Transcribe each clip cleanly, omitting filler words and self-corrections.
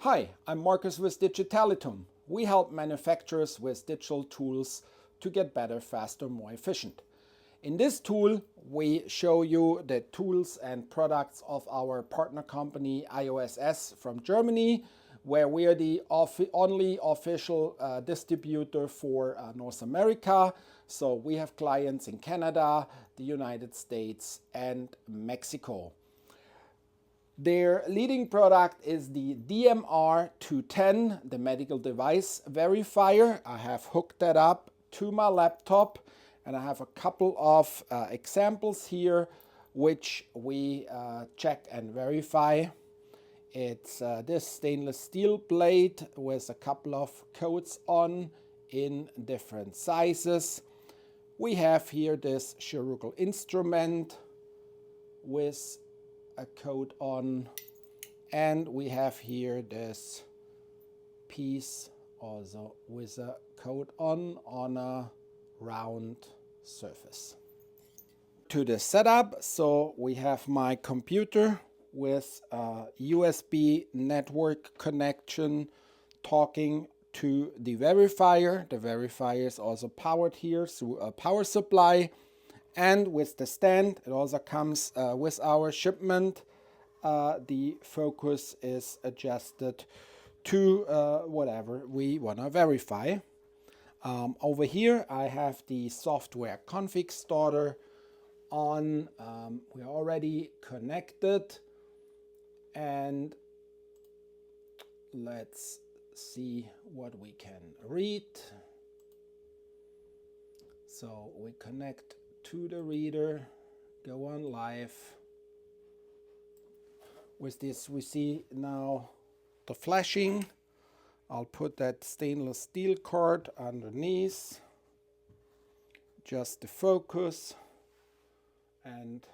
Hi, I'm Marcus with DigitalituM. We help manufacturers with digital tools to get better, faster, more efficient. In this tool, we show you the tools and products of our partner company IOSS from Germany, where we are the only official distributor for North America. So we have clients in Canada, the United States, and Mexico. Their leading product is the DMR210, the medical device verifier. I have hooked that up to my laptop, and I have a couple of examples here which we check and verify. It's this stainless steel plate with a couple of codes on in different sizes. We have here this chirurgical instrument with a code on, and we have here this piece also with a code on a round surface. To the setup, so we have my computer with a USB network connection talking to the verifier. The verifier is also powered here through a power supply. And with the stand, it also comes with our shipment. The focus is adjusted to whatever we want to verify. Over here, I have the software config starter on. We're already connected. And let's see what we can read. So we connect to the reader, go on live. With this we see now the flashing. I'll put that stainless steel card underneath, just the focus, and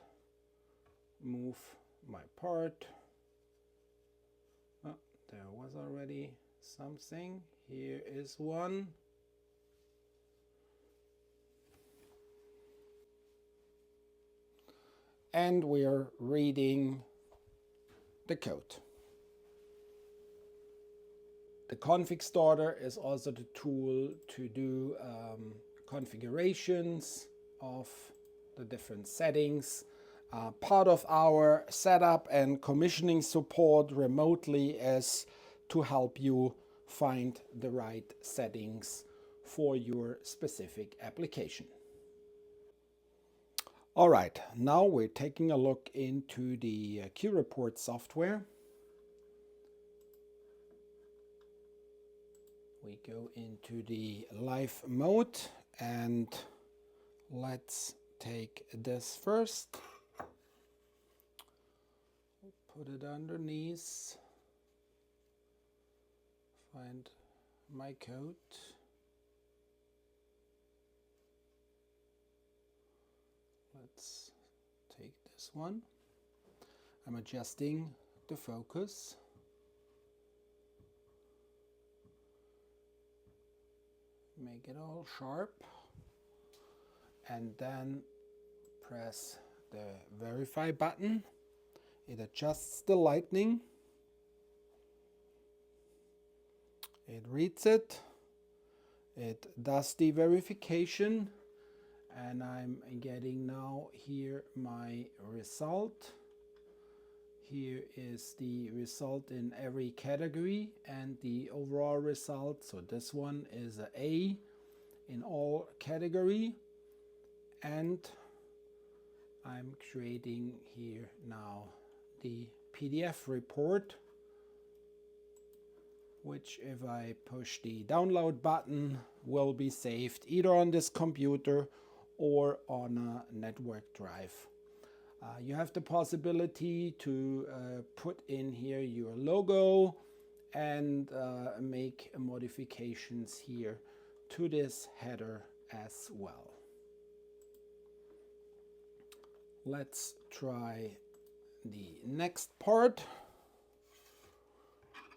move my part. Oh, there was already something. Here is one. And we are reading the code. The config starter is also the tool to do configurations of the different settings. Part of our setup and commissioning support remotely is to help you find the right settings for your specific application. All right, now we're taking a look into the Qreport software. We go into the live mode and let's take this first. Put it underneath. Find my code. Let's take this one. I'm adjusting the focus. Make it all sharp. And then press the verify button. It adjusts the lighting. It reads it. It does the verification. And I'm getting now here my result. Here is the result in every category and the overall result. So this one is an A in all category. And I'm creating here now the PDF report, which if I push the download button will be saved either on this computer or on a network drive. You have the possibility to put in here your logo and make modifications here to this header as well. Let's try the next part,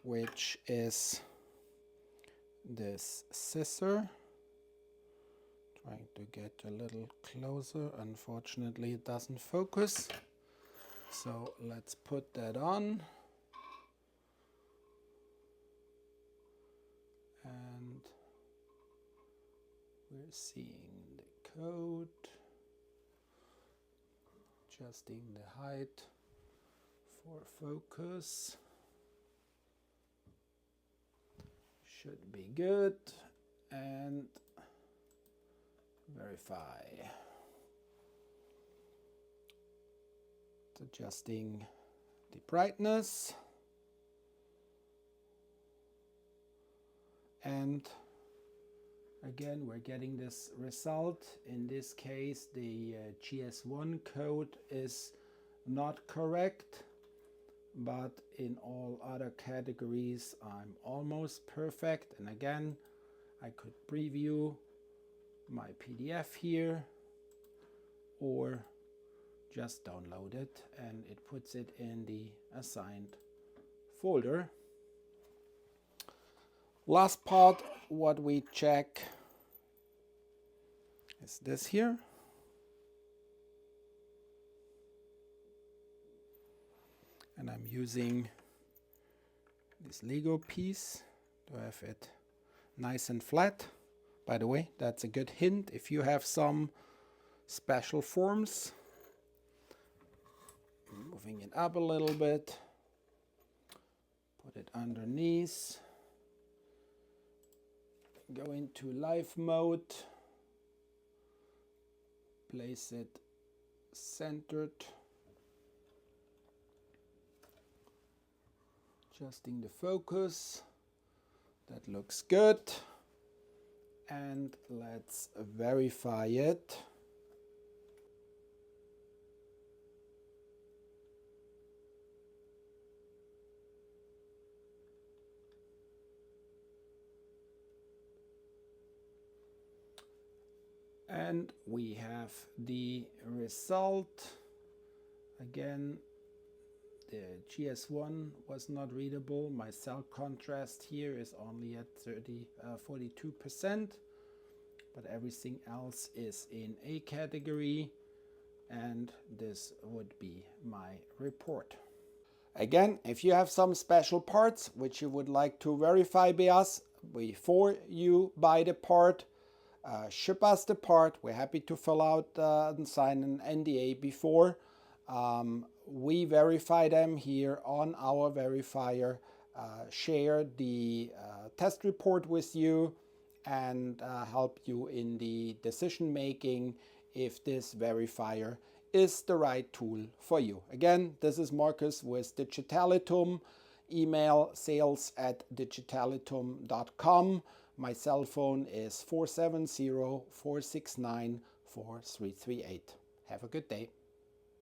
which is this scissor. Trying to get a little closer. Unfortunately, it doesn't focus. So let's put that on. We're seeing the code, adjusting the height for focus. Should be good, and verify. It's adjusting the brightness, and again we're getting this result. In this case the GS1 code is not correct, but in all other categories I'm almost perfect. And again, I could preview my PDF here or just download it, and it puts it in the assigned folder. Last part what we check is this here. And I'm using this Lego piece to have it nice and flat. By the way, that's a good hint if you have some special forms. Moving it up a little bit, put it underneath, go into live mode, place it centered, adjusting the focus. That looks good, and let's verify it. And we have the result. Again, the GS1 was not readable. My cell contrast here is only at 42%, but everything else is in A category, and this would be my report. Again, if you have some special parts which you would like to verify by us before you buy the part, ship us the part. We're happy to fill out and sign an NDA before. We verify them here on our verifier, share the test report with you, and help you in the decision making if this verifier is the right tool for you. Again, this is Marcus with DigitalituM. Email sales@digitalitum.com. My cell phone is 470-469-4338. Have a good day.